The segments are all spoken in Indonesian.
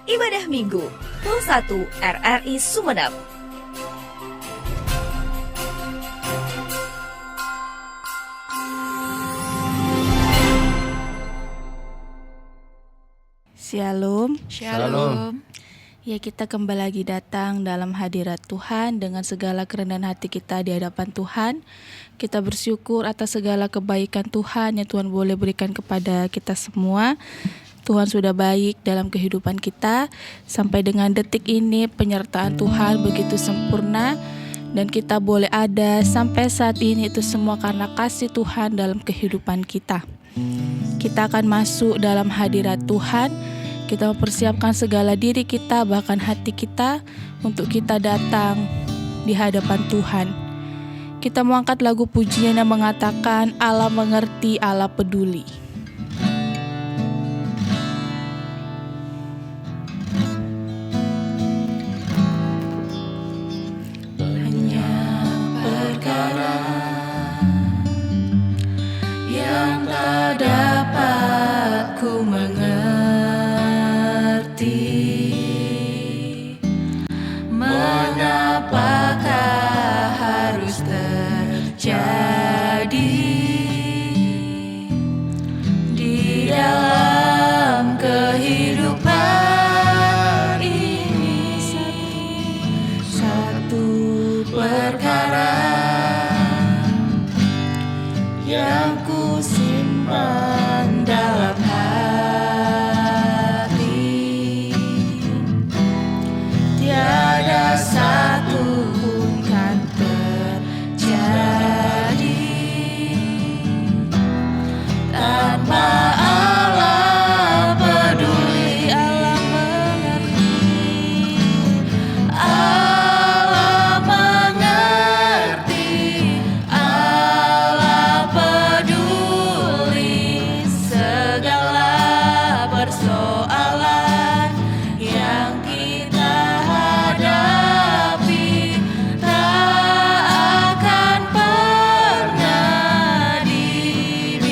Ibadah Minggu, Hul 1 RRI Sumeneb. Shalom. Shalom. Ya, kita kembali lagi datang dalam hadirat Tuhan dengan segala kerendahan hati kita di hadapan Tuhan. Kita bersyukur atas segala kebaikan Tuhan yang Tuhan boleh berikan kepada kita semua. Tuhan sudah baik dalam kehidupan kita. Sampai dengan detik ini penyertaan Tuhan begitu sempurna. Dan kita boleh ada sampai saat ini itu semua karena kasih Tuhan dalam kehidupan kita. Kita akan masuk dalam hadirat Tuhan. Kita mempersiapkan segala diri kita, bahkan hati kita, untuk kita datang di hadapan Tuhan. Kita mau angkat lagu pujian yang mengatakan Allah mengerti, Allah peduli. Banyak perkara yang tak dapat ku mengerti. Mengapakah harus terjadi di dalam kehidupan ini? Satu perkara yang ku simpan dalam hati, tiada satu pun kan terjadi tanpa Allah peduli. Allah mengerti, Allah mengerti, Allah peduli segala persoalan yang kita hadapi. Tak akan pernah dibiarkan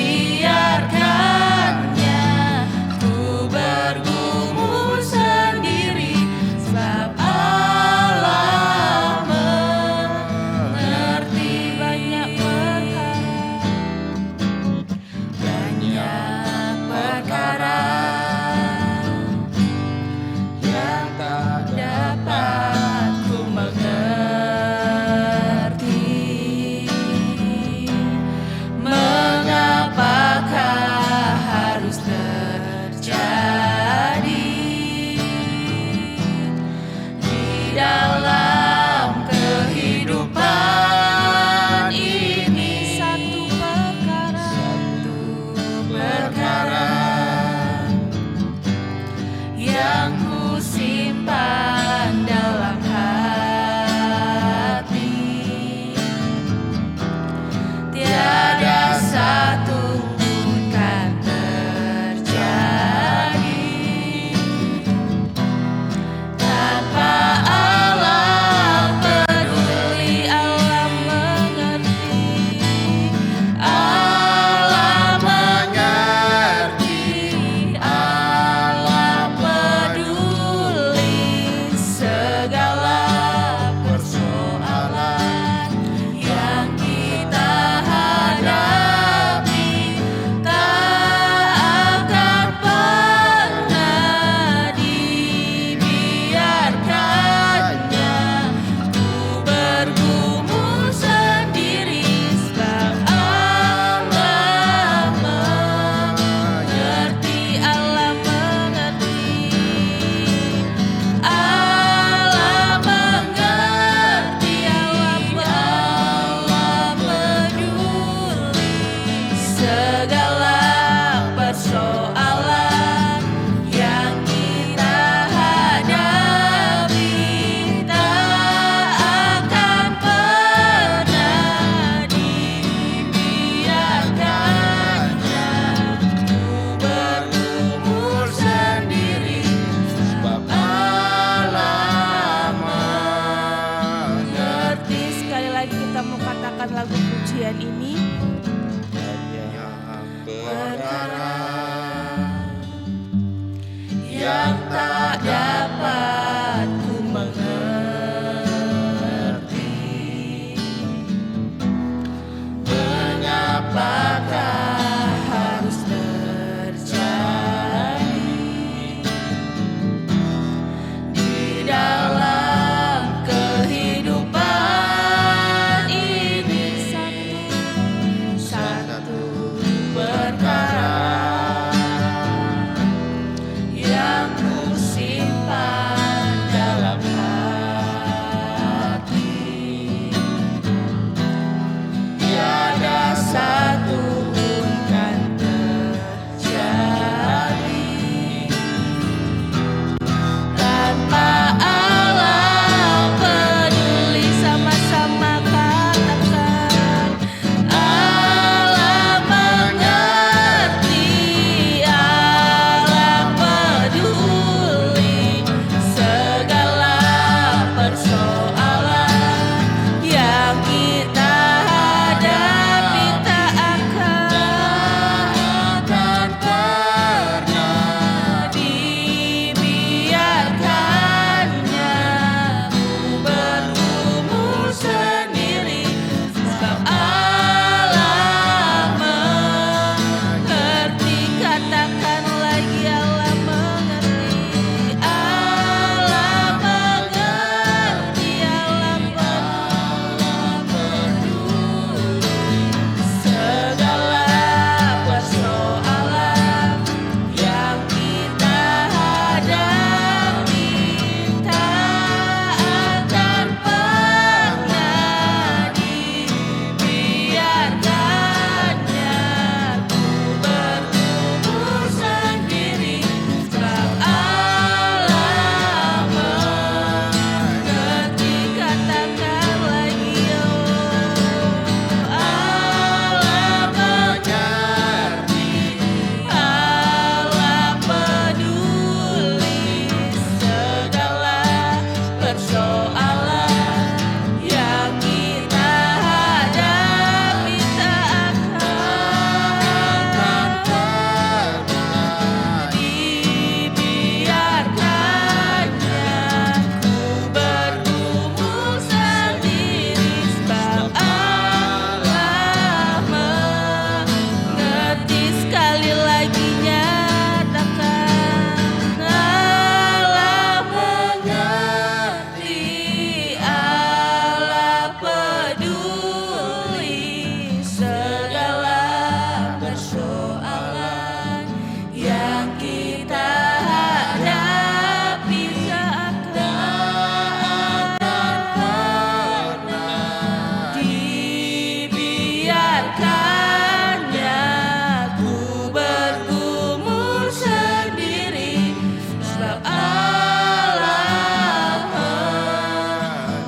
ku bergumul sendiri, sebab Allah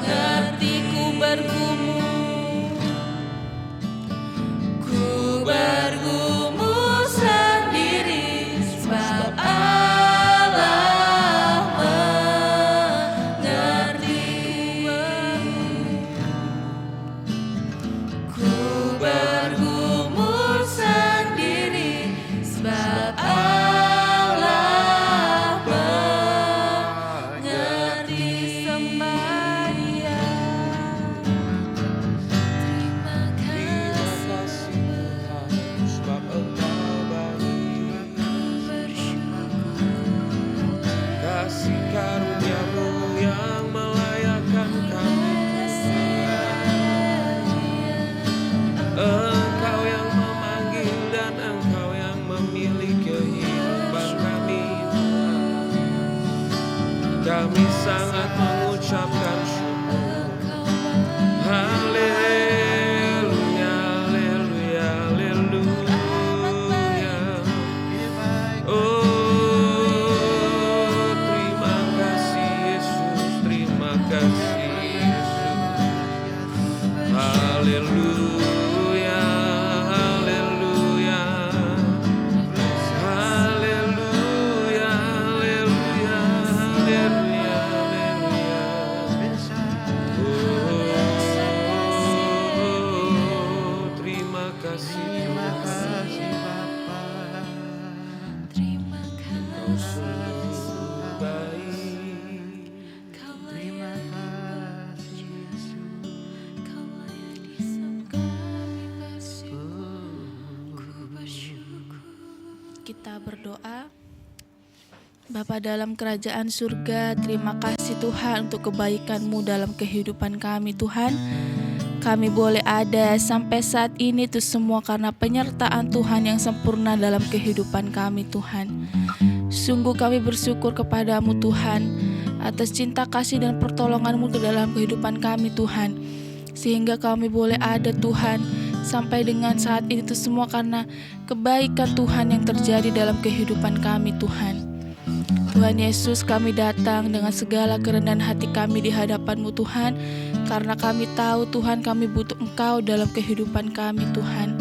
mengerti. Ku bergumul sendiri, sebab Allah mengerti. Ku bergumul sendiri, sebab Allah mengerti. Sembah Dia. Terima kasih Tuhan, sebab Engkau baik. Kasih karunia-Mu yang melayakkan kami. Engkau yang memanggil dan Engkau yang memilih kehidupan kami. Kami sangat mengucapkan syukur. Haleluya, haleluya, haleluya. Oh, terima kasih Yesus, terima kasih Yesus. Haleluya, haleluya. Haleluya, haleluya, haleluya, haleluya. Oh, terima kasih Bapa. Kau sungguh baik. Terima kasih Yesus. Kita berdoa. Bapa dalam kerajaan surga, terima kasih Tuhan untuk kebaikan-Mu dalam kehidupan kami Tuhan. Kami boleh ada sampai saat ini itu semua karena penyertaan Tuhan yang sempurna dalam kehidupan kami Tuhan. Sungguh kami bersyukur kepadamu Tuhan atas cinta kasih dan pertolongan-Mu ke dalam kehidupan kami Tuhan. Sehingga kami boleh ada Tuhan sampai dengan saat ini itu semua karena kebaikan Tuhan yang terjadi dalam kehidupan kami Tuhan. Tuhan Yesus, kami datang dengan segala kerendahan hati kami di hadapan-Mu Tuhan, karena kami tahu Tuhan kami butuh Engkau dalam kehidupan kami Tuhan.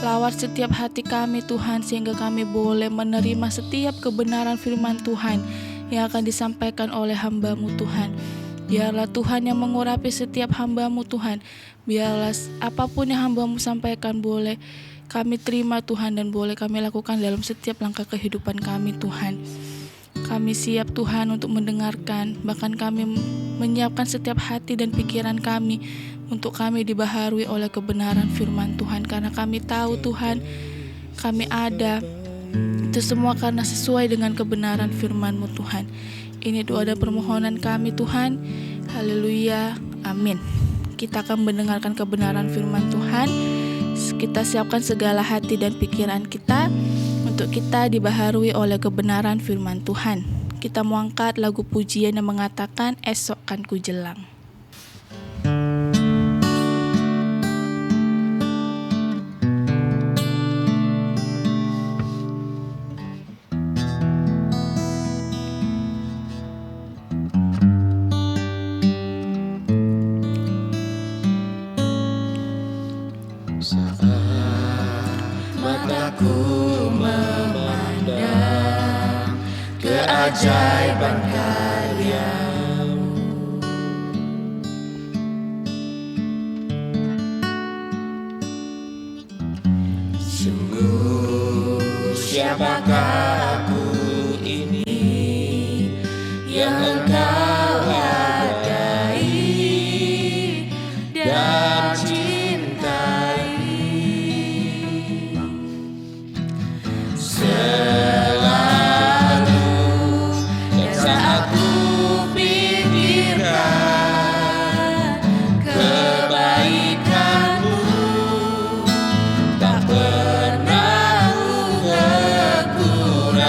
Lawat setiap hati kami Tuhan, sehingga kami boleh menerima setiap kebenaran firman Tuhan yang akan disampaikan oleh hamba-Mu Tuhan. Biarlah Tuhan yang mengurapi setiap hamba-Mu Tuhan. Biarlah apapun yang hamba-Mu sampaikan boleh kami terima Tuhan, dan boleh kami lakukan dalam setiap langkah kehidupan kami Tuhan. Kami siap Tuhan untuk mendengarkan, bahkan kami menyiapkan setiap hati dan pikiran kami untuk kami dibaharui oleh kebenaran firman Tuhan. Karena kami tahu Tuhan, kami ada itu semua karena sesuai dengan kebenaran firman-Mu Tuhan. Ini doa dan permohonan kami Tuhan. Haleluya, amin. Kita akan mendengarkan kebenaran firman Tuhan. Kita siapkan segala hati dan pikiran kita untuk kita dibaharui oleh kebenaran firman Tuhan. Kita mau angkat lagu pujian yang mengatakan esok kan ku jelang. Saat mataku memandang keajaiban karya-Mu, sungguh siapakah aku ini yang Engkau hargai dan cintai. Selalu dan saat ku pikirkan kebaikan-Mu, tak pernah ku kekurangan.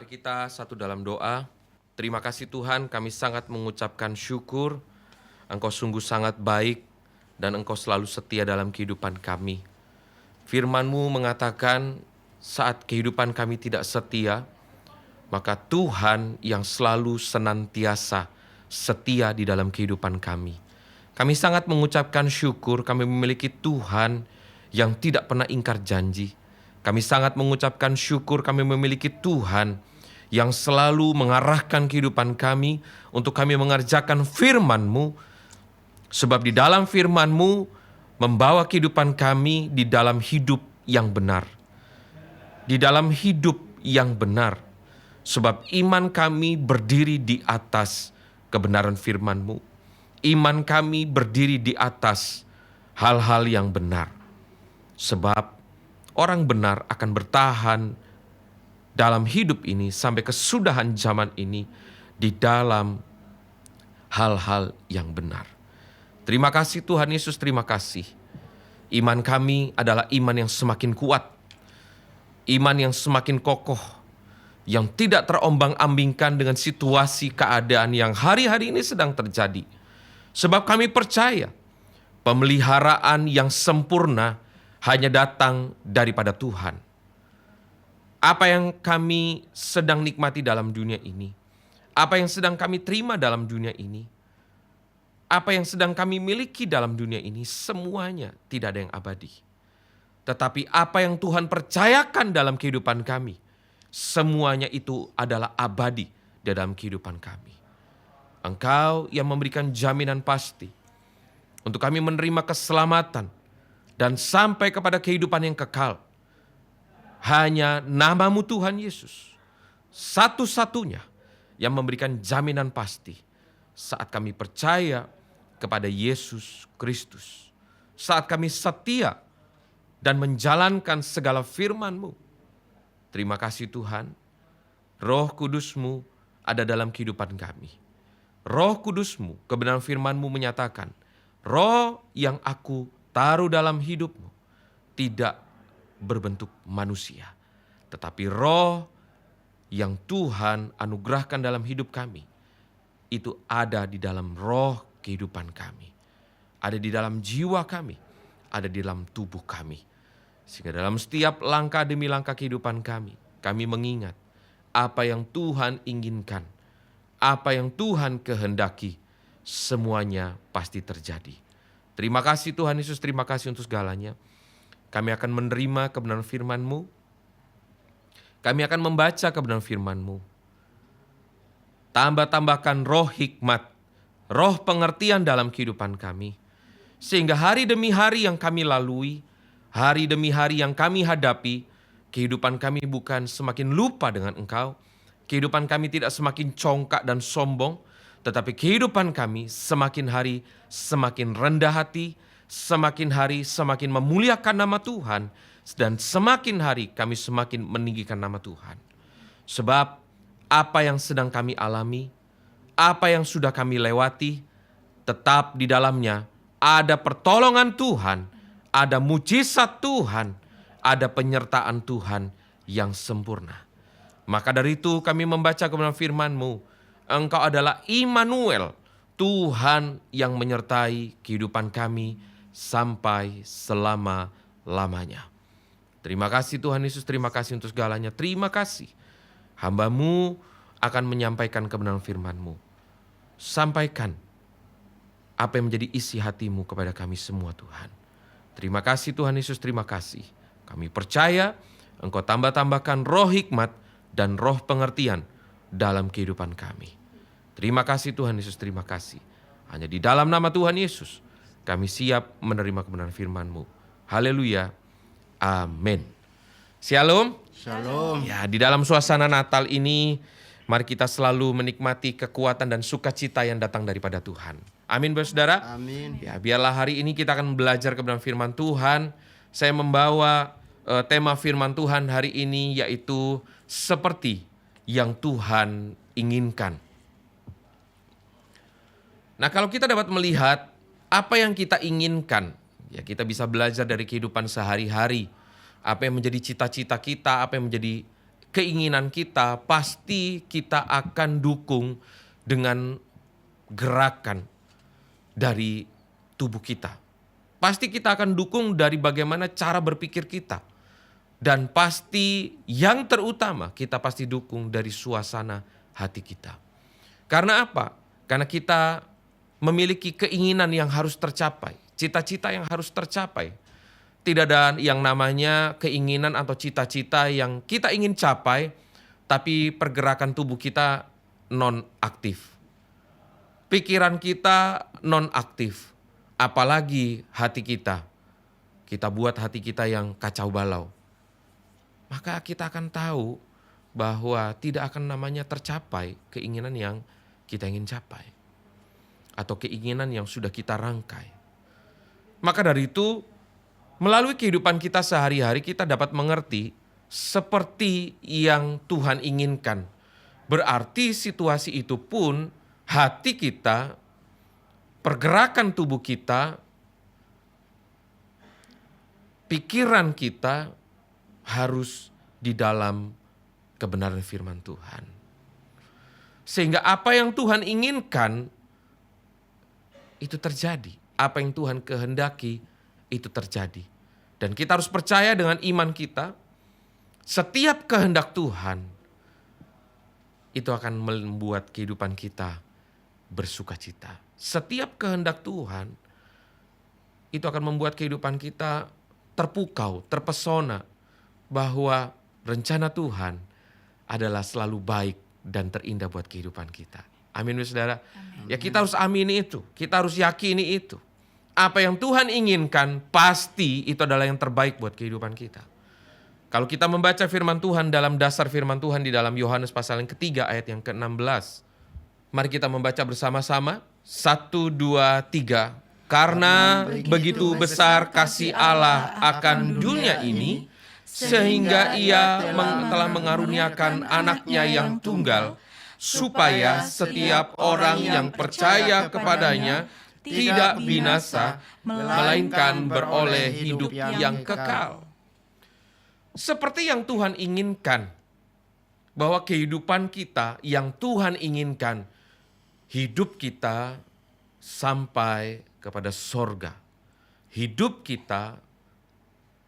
Mari kita satu dalam doa. Terima kasih Tuhan, kami sangat mengucapkan syukur. Engkau sungguh sangat baik dan Engkau selalu setia dalam kehidupan kami. Firman-Mu mengatakan saat kehidupan kami tidak setia, maka Tuhan yang selalu senantiasa setia di dalam kehidupan kami. Kami sangat mengucapkan syukur kami memiliki Tuhan yang tidak pernah ingkar janji. Kami sangat mengucapkan syukur kami memiliki Tuhan yang selalu mengarahkan kehidupan kami untuk kami mengerjakan firman-Mu. Sebab di dalam firman-Mu membawa kehidupan kami di dalam hidup yang benar. Di dalam hidup yang benar. Sebab iman kami berdiri di atas kebenaran firman-Mu. Iman kami berdiri di atas hal-hal yang benar. Sebab orang benar akan bertahan dalam hidup ini sampai kesudahan zaman ini di dalam hal-hal yang benar. Terima kasih Tuhan Yesus, terima kasih. Iman kami adalah iman yang semakin kuat. Iman yang semakin kokoh. Yang tidak terombang-ambingkan dengan situasi keadaan yang hari-hari ini sedang terjadi. Sebab kami percaya pemeliharaan yang sempurna hanya datang daripada Tuhan. Apa yang kami sedang nikmati dalam dunia ini, apa yang sedang kami terima dalam dunia ini, apa yang sedang kami miliki dalam dunia ini, semuanya tidak ada yang abadi. Tetapi apa yang Tuhan percayakan dalam kehidupan kami, semuanya itu adalah abadi dalam kehidupan kami. Engkau yang memberikan jaminan pasti untuk kami menerima keselamatan dan sampai kepada kehidupan yang kekal. Hanya nama-Mu Tuhan Yesus, satu-satunya yang memberikan jaminan pasti saat kami percaya kepada Yesus Kristus. Saat kami setia dan menjalankan segala firman-Mu. Terima kasih Tuhan, Roh Kudus-Mu ada dalam kehidupan kami. Roh Kudus-Mu, kebenaran firman-Mu menyatakan, roh yang aku taruh dalam hidupmu tidak berbentuk manusia, tetapi roh yang Tuhan anugerahkan dalam hidup kami itu ada di dalam roh kehidupan kami, ada di dalam jiwa kami, ada di dalam tubuh kami. Sehingga dalam setiap langkah demi langkah kehidupan kami mengingat apa yang Tuhan inginkan, apa yang Tuhan kehendaki, semuanya pasti terjadi. Terima kasih Tuhan Yesus, terima kasih untuk segalanya. Kami akan menerima kebenaran firman-Mu. Kami akan membaca kebenaran firman-Mu. Tambah-tambahkan roh hikmat, roh pengertian dalam kehidupan kami. Sehingga hari demi hari yang kami lalui, hari demi hari yang kami hadapi, kehidupan kami bukan semakin lupa dengan Engkau. Kehidupan kami tidak semakin congkak dan sombong, tetapi kehidupan kami semakin hari semakin rendah hati, semakin hari semakin memuliakan nama Tuhan, dan semakin hari kami semakin meninggikan nama Tuhan. Sebab apa yang sedang kami alami, apa yang sudah kami lewati, tetap di dalamnya ada pertolongan Tuhan, ada mujizat Tuhan, ada penyertaan Tuhan yang sempurna. Maka dari itu kami membaca kebenaran firman-Mu. Engkau adalah Immanuel, Tuhan yang menyertai kehidupan kami sampai selama-lamanya. Terima kasih Tuhan Yesus, terima kasih untuk segalanya. Terima kasih. Hamba-Mu akan menyampaikan kebenaran firman-Mu. Sampaikan apa yang menjadi isi hati-Mu kepada kami semua Tuhan. Terima kasih Tuhan Yesus, terima kasih. Kami percaya Engkau tambah-tambahkan roh hikmat dan roh pengertian dalam kehidupan kami. Terima kasih Tuhan Yesus, terima kasih. Hanya di dalam nama Tuhan Yesus kami siap menerima kebenaran firman-Mu. Haleluya. Amin. Shalom. Shalom. Ya, di dalam suasana Natal ini mari kita selalu menikmati kekuatan dan sukacita yang datang daripada Tuhan. Amin, saudara. Amin. Ya, biarlah hari ini kita akan belajar kebenaran firman Tuhan. Saya membawa tema firman Tuhan hari ini yaitu seperti yang Tuhan inginkan. Nah, kalau kita dapat melihat apa yang kita inginkan, ya kita bisa belajar dari kehidupan sehari-hari. Apa yang menjadi cita-cita kita, apa yang menjadi keinginan kita, pasti kita akan dukung dengan gerakan dari tubuh kita. Pasti kita akan dukung dari bagaimana cara berpikir kita. Dan pasti yang terutama kita pasti dukung dari suasana hati kita. Karena apa? Karena kita memiliki keinginan yang harus tercapai, cita-cita yang harus tercapai. Tidak ada yang namanya keinginan atau cita-cita yang kita ingin capai, tapi pergerakan tubuh kita non-aktif. Pikiran kita non-aktif, apalagi hati kita. Kita buat hati kita yang kacau balau. Maka kita akan tahu bahwa tidak akan namanya tercapai keinginan yang kita ingin capai. Atau keinginan yang sudah kita rangkai. Maka dari itu, melalui kehidupan kita sehari-hari kita dapat mengerti seperti yang Tuhan inginkan. Berarti situasi itu pun hati kita, pergerakan tubuh kita, pikiran kita harus di dalam kebenaran firman Tuhan. Sehingga apa yang Tuhan inginkan itu terjadi. Apa yang Tuhan kehendaki itu terjadi. Dan kita harus percaya dengan iman kita, setiap kehendak Tuhan itu akan membuat kehidupan kita bersukacita. Setiap kehendak Tuhan itu akan membuat kehidupan kita terpukau, terpesona bahwa rencana Tuhan adalah selalu baik dan terindah buat kehidupan kita. Amin, saudara. Ya, kita harus amini itu, kita harus yakini itu. Apa yang Tuhan inginkan pasti itu adalah yang terbaik buat kehidupan kita. Kalau kita membaca firman Tuhan dalam dasar firman Tuhan di dalam Yohanes pasal yang ketiga ayat yang ke-16. Mari kita membaca bersama-sama. 1, 2, 3. Karena begitu besar kasih Allah akan dunia ini, sehingga ia telah mengaruniakan anaknya yang tunggal, supaya setiap orang yang percaya kepadanya tidak binasa, melainkan beroleh hidup yang kekal. Seperti yang Tuhan inginkan, bahwa kehidupan kita yang Tuhan inginkan, hidup kita sampai kepada sorga. Hidup kita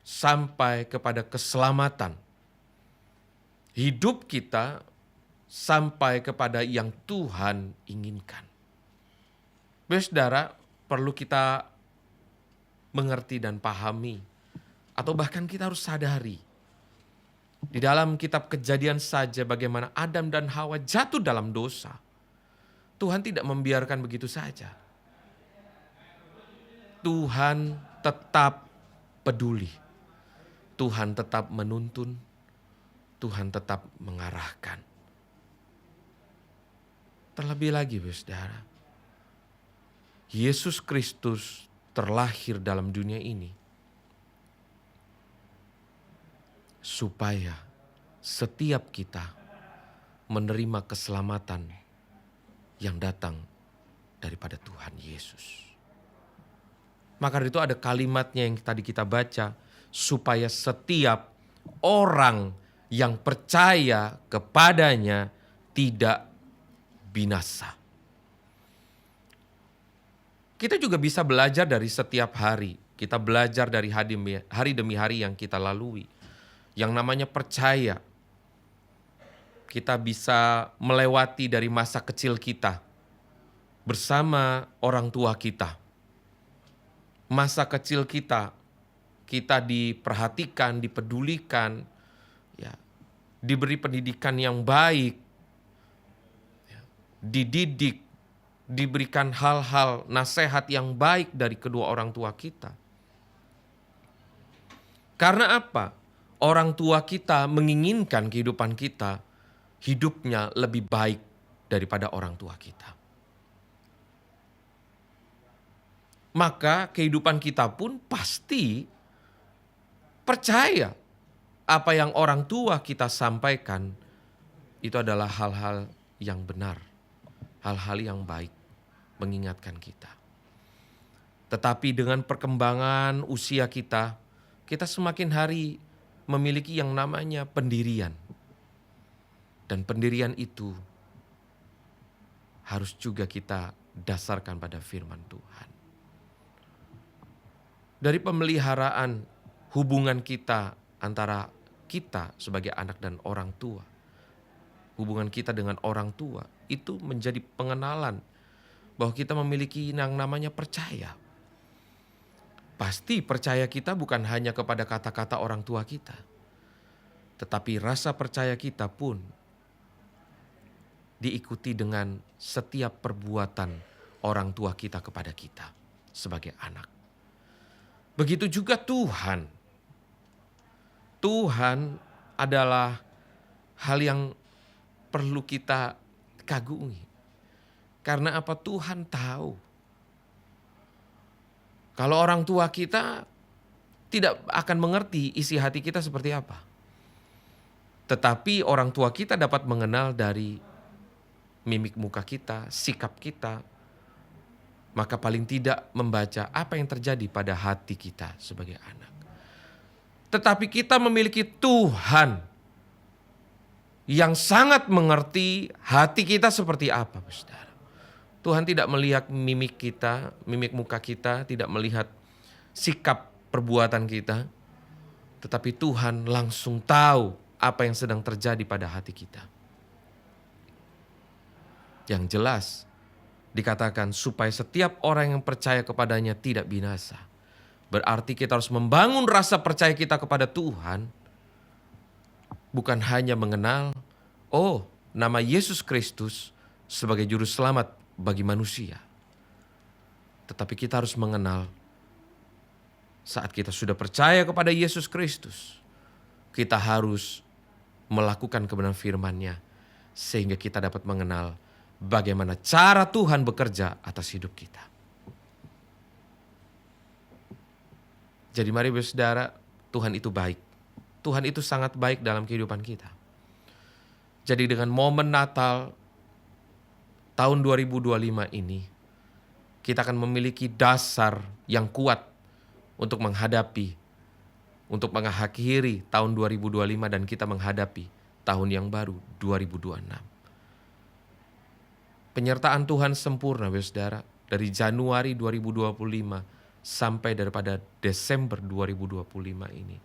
sampai kepada keselamatan. Hidup kita sampai kepada yang Tuhan inginkan. Saudara, perlu kita mengerti dan pahami, atau bahkan kita harus sadari, di dalam kitab Kejadian saja bagaimana Adam dan Hawa jatuh dalam dosa. Tuhan tidak membiarkan begitu saja. Tuhan tetap peduli. Tuhan tetap menuntun. Tuhan tetap mengarahkan. Terlebih lagi, saudara, Yesus Kristus terlahir dalam dunia ini supaya setiap kita menerima keselamatan yang datang daripada Tuhan Yesus. Maka dari itu ada kalimatnya yang tadi kita baca, supaya setiap orang yang percaya kepadanya tidak binasa. Kita juga bisa belajar dari setiap hari. Kita belajar dari hari demi hari yang kita lalui. Yang namanya percaya. Kita bisa melewati dari masa kecil kita bersama orang tua kita. Masa kecil kita diperhatikan, dipedulikan, ya, diberi pendidikan yang baik, ya, dididik, diberikan hal-hal nasihat yang baik dari kedua orang tua kita. Karena apa? Orang tua kita menginginkan kehidupan kita hidupnya lebih baik daripada orang tua kita. Maka kehidupan kita pun pasti percaya apa yang orang tua kita sampaikan itu adalah hal-hal yang benar, hal-hal yang baik, mengingatkan kita. Tetapi dengan perkembangan usia kita semakin hari memiliki yang namanya pendirian. Dan pendirian itu harus juga kita dasarkan pada firman Tuhan. Dari pemeliharaan hubungan kita antara kita sebagai anak dan orang tua, hubungan kita dengan orang tua, itu menjadi pengenalan bahwa kita memiliki yang namanya percaya. Pasti percaya kita bukan hanya kepada kata-kata orang tua kita, tetapi rasa percaya kita pun diikuti dengan setiap perbuatan orang tua kita kepada kita sebagai anak. Begitu juga Tuhan. Tuhan adalah hal yang perlu kita kagumi. Karena apa? Tuhan tahu. Kalau orang tua kita tidak akan mengerti isi hati kita seperti apa. Tetapi orang tua kita dapat mengenal dari mimik muka kita, sikap kita. Maka paling tidak membaca apa yang terjadi pada hati kita sebagai anak. Tetapi kita memiliki Tuhan yang sangat mengerti hati kita seperti apa, saudara. Tuhan tidak melihat mimik kita, mimik muka kita, tidak melihat sikap perbuatan kita. Tetapi Tuhan langsung tahu apa yang sedang terjadi pada hati kita. Yang jelas dikatakan supaya setiap orang yang percaya kepadanya tidak binasa. Berarti kita harus membangun rasa percaya kita kepada Tuhan. Bukan hanya mengenal, nama Yesus Kristus sebagai juru selamat bagi manusia. Tetapi kita harus mengenal saat kita sudah percaya kepada Yesus Kristus, kita harus melakukan kebenaran firman-Nya sehingga kita dapat mengenal bagaimana cara Tuhan bekerja atas hidup kita. Jadi mari saudara, Tuhan itu baik. Tuhan itu sangat baik dalam kehidupan kita. Jadi dengan momen Natal tahun 2025 ini, kita akan memiliki dasar yang kuat untuk menghadapi, untuk mengakhiri tahun 2025 dan kita menghadapi tahun yang baru 2026. Penyertaan Tuhan sempurna, saudara, dari Januari 2025 sampai daripada Desember 2025 ini.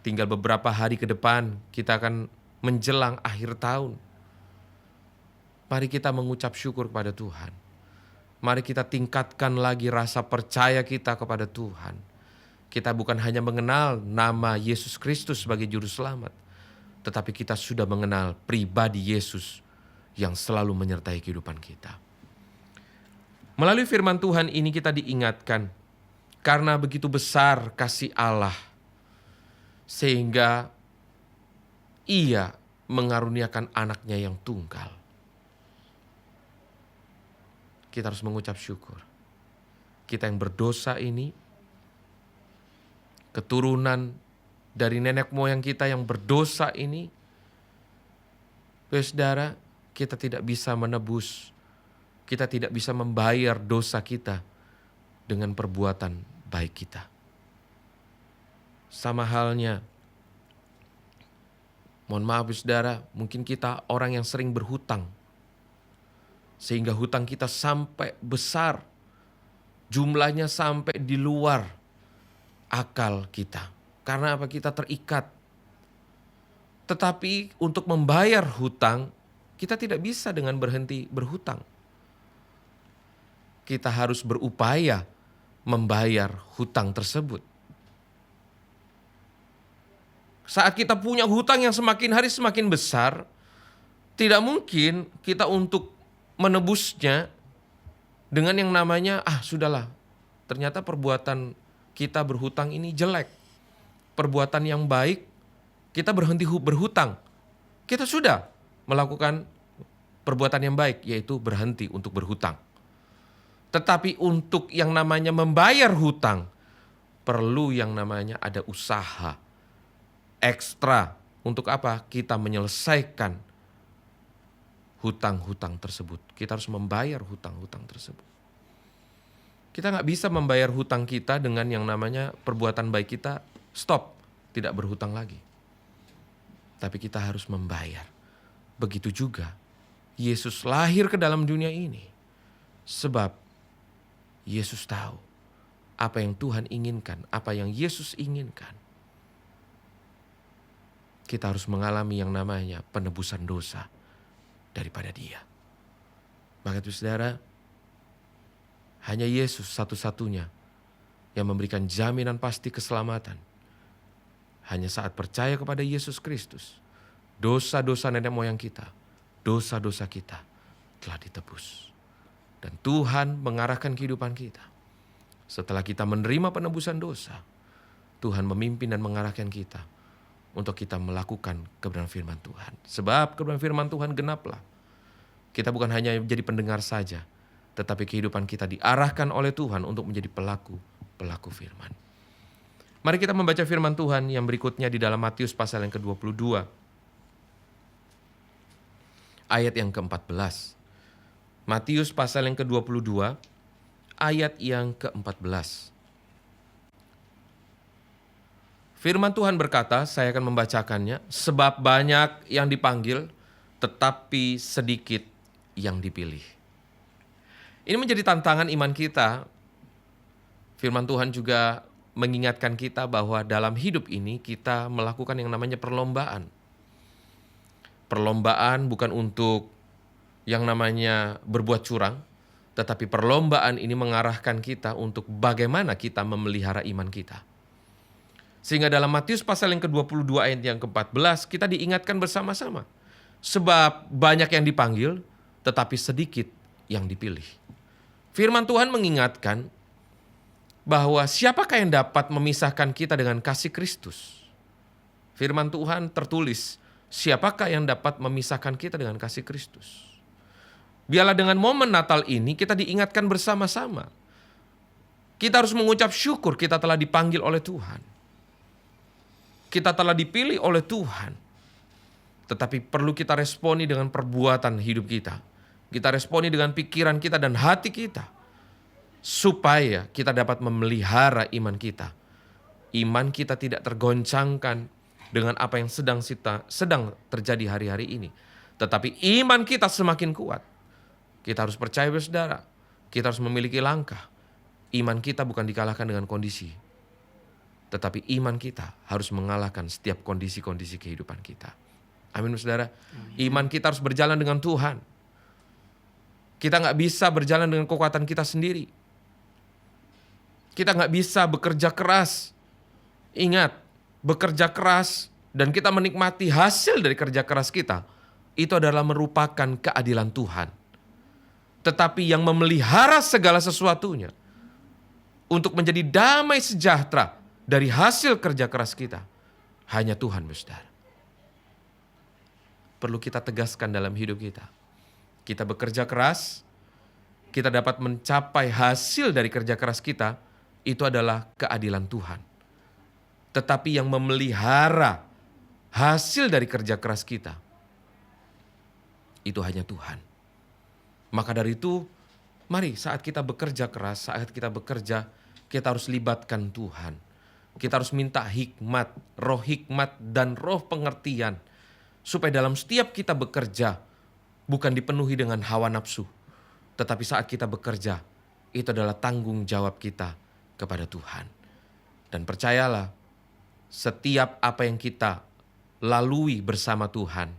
Tinggal beberapa hari ke depan kita akan menjelang akhir tahun. Mari kita mengucap syukur kepada Tuhan. Mari kita tingkatkan lagi rasa percaya kita kepada Tuhan. Kita bukan hanya mengenal nama Yesus Kristus sebagai juru selamat, tetapi kita sudah mengenal pribadi Yesus yang selalu menyertai kehidupan kita. Melalui firman Tuhan ini kita diingatkan karena begitu besar kasih Allah sehingga Ia mengaruniakan anaknya yang tunggal. Kita harus mengucap syukur. Kita yang berdosa ini, keturunan dari nenek moyang kita yang berdosa ini, saudara, kita tidak bisa menebus, kita tidak bisa membayar dosa kita dengan perbuatan baik kita. Sama halnya, mohon maaf saudara, mungkin kita orang yang sering berhutang. Sehingga hutang kita sampai besar, jumlahnya sampai di luar akal kita. Karena apa? Kita terikat. Tetapi untuk membayar hutang, kita tidak bisa dengan berhenti berhutang. Kita harus berupaya membayar hutang tersebut. Saat kita punya hutang yang semakin hari semakin besar, tidak mungkin kita untuk menebusnya dengan yang namanya, sudahlah, ternyata perbuatan kita berhutang ini jelek. Perbuatan yang baik, kita berhenti berhutang. Kita sudah melakukan perbuatan yang baik, yaitu berhenti untuk berhutang. Tetapi untuk yang namanya membayar hutang, perlu yang namanya ada usaha ekstra. Untuk apa? Kita menyelesaikan hutang-hutang tersebut. Kita harus membayar hutang-hutang tersebut. Kita gak bisa membayar hutang kita dengan yang namanya perbuatan baik kita stop, tidak berhutang lagi. Tapi kita harus membayar. begitu juga Yesus lahir ke dalam dunia ini. Sebab Yesus tahu apa yang Tuhan inginkan, apa yang Yesus inginkan. Kita harus mengalami yang namanya penebusan dosa daripada Dia. Maka itu saudara, hanya Yesus satu-satunya yang memberikan jaminan pasti keselamatan. Hanya saat percaya kepada Yesus Kristus, dosa-dosa nenek moyang kita, dosa-dosa kita telah ditebus. Dan Tuhan mengarahkan kehidupan kita. Setelah kita menerima penebusan dosa, Tuhan memimpin dan mengarahkan kita untuk kita melakukan kebenaran firman Tuhan. Sebab kebenaran firman Tuhan genaplah. Kita bukan hanya menjadi pendengar saja, tetapi kehidupan kita diarahkan oleh Tuhan untuk menjadi pelaku firman. Mari kita membaca firman Tuhan yang berikutnya di dalam Matius pasal yang ke-22. Ayat yang ke-14. Matius pasal yang ke-22, ayat yang ke-14. Firman Tuhan berkata, saya akan membacakannya, sebab banyak yang dipanggil, tetapi sedikit yang dipilih. Ini menjadi tantangan iman kita. Firman Tuhan juga mengingatkan kita bahwa dalam hidup ini kita melakukan yang namanya perlombaan. Perlombaan bukan untuk yang namanya berbuat curang, tetapi perlombaan ini mengarahkan kita untuk bagaimana kita memelihara iman kita. Sehingga dalam Matius pasal yang ke-22 ayat yang ke-14 kita diingatkan bersama-sama. Sebab banyak yang dipanggil, tetapi sedikit yang dipilih. Firman Tuhan mengingatkan bahwa siapakah yang dapat memisahkan kita dengan kasih Kristus? Firman Tuhan tertulis, siapakah yang dapat memisahkan kita dengan kasih Kristus? Biarlah dengan momen Natal ini kita diingatkan bersama-sama. Kita harus mengucap syukur kita telah dipanggil oleh Tuhan. Kita telah dipilih oleh Tuhan. Tetapi perlu kita responi dengan perbuatan hidup kita. Kita responi dengan pikiran kita dan hati kita. Supaya kita dapat memelihara iman kita. Iman kita tidak tergoncangkan dengan apa yang sedang terjadi hari-hari ini. Tetapi iman kita semakin kuat. Kita harus percaya saudara. Kita harus memiliki langkah. Iman kita bukan dikalahkan dengan kondisi. Tetapi iman kita harus mengalahkan setiap kondisi-kondisi kehidupan kita. Amin saudara. Iman kita harus berjalan dengan Tuhan. Kita gak bisa berjalan dengan kekuatan kita sendiri. Kita gak bisa bekerja keras. Ingat, bekerja keras dan kita menikmati hasil dari kerja keras kita, itu adalah merupakan keadilan Tuhan. Tetapi yang memelihara segala sesuatunya untuk menjadi damai sejahtera dari hasil kerja keras kita, hanya Tuhan saudara. Perlu kita tegaskan dalam hidup kita. Kita bekerja keras, kita dapat mencapai hasil dari kerja keras kita, itu adalah keadilan Tuhan. Tetapi yang memelihara hasil dari kerja keras kita, itu hanya Tuhan. Maka dari itu, mari saat kita bekerja keras, saat kita bekerja, kita harus libatkan Tuhan. Kita harus minta hikmat dan roh pengertian. Supaya dalam setiap kita bekerja, bukan dipenuhi dengan hawa nafsu. Tetapi saat kita bekerja, itu adalah tanggung jawab kita kepada Tuhan. Dan percayalah, setiap apa yang kita lalui bersama Tuhan,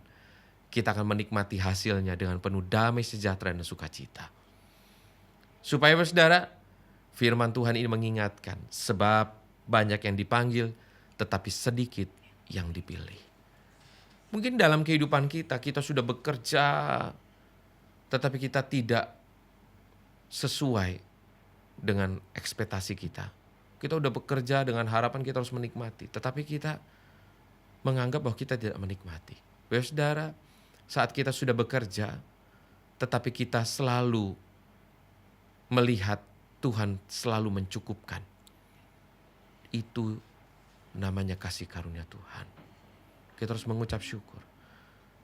kita akan menikmati hasilnya dengan penuh damai sejahtera dan sukacita. Supaya saudara, firman Tuhan ini mengingatkan, sebab banyak yang dipanggil, tetapi sedikit yang dipilih. Mungkin dalam kehidupan kita sudah bekerja, tetapi kita tidak sesuai dengan ekspektasi kita. Kita udah bekerja dengan harapan kita harus menikmati, tetapi kita menganggap bahwa kita tidak menikmati. Saudara, saat kita sudah bekerja, tetapi kita selalu melihat Tuhan selalu mencukupkan. Itu namanya kasih karunia Tuhan. Kita harus mengucap syukur.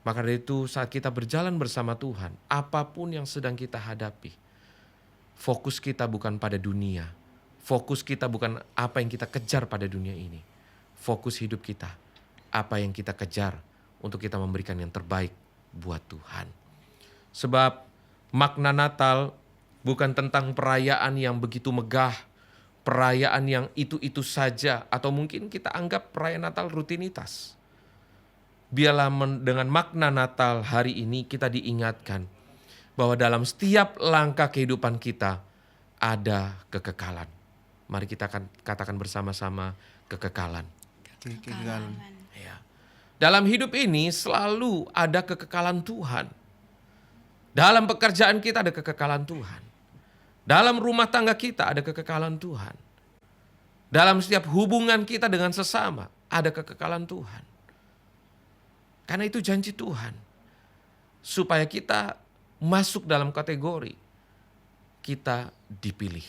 Maka dari itu saat kita berjalan bersama Tuhan, apapun yang sedang kita hadapi, fokus kita bukan pada dunia. Fokus kita bukan apa yang kita kejar pada dunia ini. Fokus hidup kita, apa yang kita kejar untuk kita memberikan yang terbaik buat Tuhan. Sebab makna Natal bukan tentang perayaan yang begitu megah, perayaan yang itu-itu saja, atau mungkin kita anggap perayaan Natal rutinitas. Biarlah dengan makna Natal hari ini kita diingatkan bahwa dalam setiap langkah kehidupan kita ada kekekalan. Mari kita akan katakan bersama-sama kekekalan. Kekekalan. Ya. Dalam hidup ini selalu ada kekekalan Tuhan. Dalam pekerjaan kita ada kekekalan Tuhan. Dalam rumah tangga kita ada kekekalan Tuhan. Dalam setiap hubungan kita dengan sesama ada kekekalan Tuhan. Karena itu janji Tuhan. Supaya kita masuk dalam kategori kita dipilih.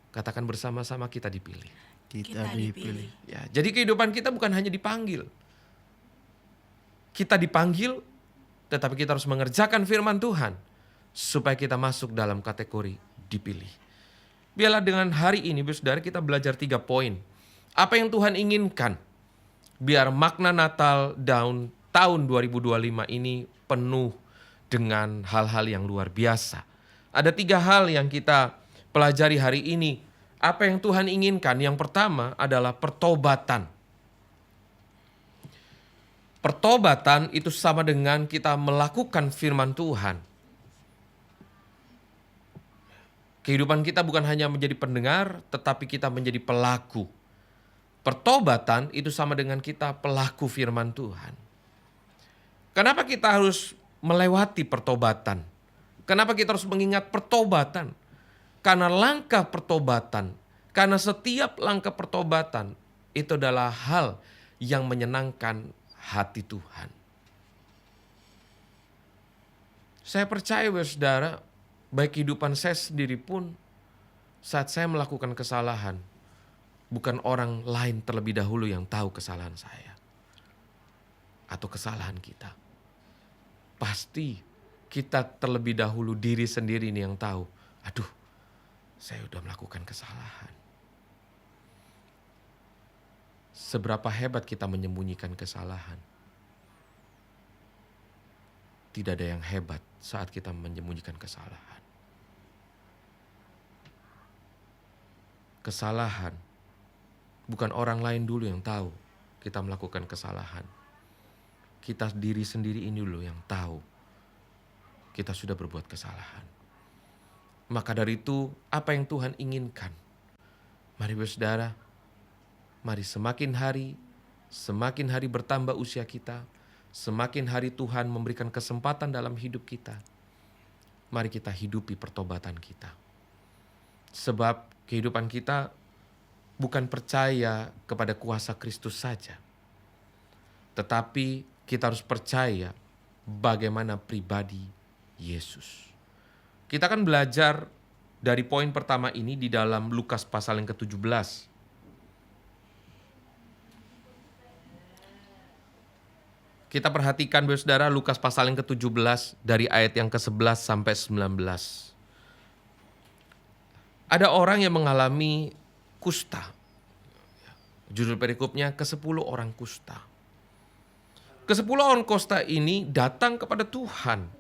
Katakan bersama-sama kita dipilih. Kita dipilih. Ya, jadi kehidupan kita bukan hanya dipanggil. Kita dipanggil, tetapi kita harus mengerjakan firman Tuhan supaya kita masuk dalam kategori dipilih. Biarlah dengan hari ini, saudara, kita belajar 3 poin. Apa yang Tuhan inginkan? Biar makna Natal tahun 2025 ini penuh dengan hal-hal yang luar biasa. Ada 3 hal yang kita pelajari hari ini. Apa yang Tuhan inginkan? Yang pertama adalah pertobatan. Pertobatan itu sama dengan kita melakukan firman Tuhan. Kehidupan kita bukan hanya menjadi pendengar, tetapi kita menjadi pelaku. Pertobatan itu sama dengan kita pelaku firman Tuhan. Kenapa kita harus melewati pertobatan? Kenapa kita harus mengingat pertobatan? Karena langkah pertobatan, karena setiap langkah pertobatan itu adalah hal yang menyenangkan hati Tuhan. Saya percaya, saudara, baik kehidupan saya sendiri pun saat saya melakukan kesalahan, bukan orang lain terlebih dahulu yang tahu kesalahan saya atau kesalahan kita. Pasti kita terlebih dahulu diri sendiri ini yang tahu. Aduh, saya udah melakukan kesalahan. Seberapa hebat kita menyembunyikan kesalahan. Tidak ada yang hebat saat kita menyembunyikan kesalahan. Kesalahan bukan orang lain dulu yang tahu kita melakukan kesalahan. Kita diri sendiri ini dulu yang tahu kita sudah berbuat kesalahan. Maka dari itu, apa yang Tuhan inginkan? Mari saudara, mari semakin hari bertambah usia kita, semakin hari Tuhan memberikan kesempatan dalam hidup kita. Mari kita hidupi pertobatan kita. Sebab kehidupan kita bukan percaya kepada kuasa Kristus saja, tetapi kita harus percaya bagaimana pribadi Yesus. Kita akan belajar dari poin pertama ini di dalam Lukas pasal yang ke-17. Kita perhatikan, saudara, Lukas pasal yang ke-17 dari ayat yang ke-11 sampai 19. Ada orang yang mengalami kusta. Judul perikopnya ke-10 orang kusta. Ke-10 orang kusta ini datang kepada Tuhan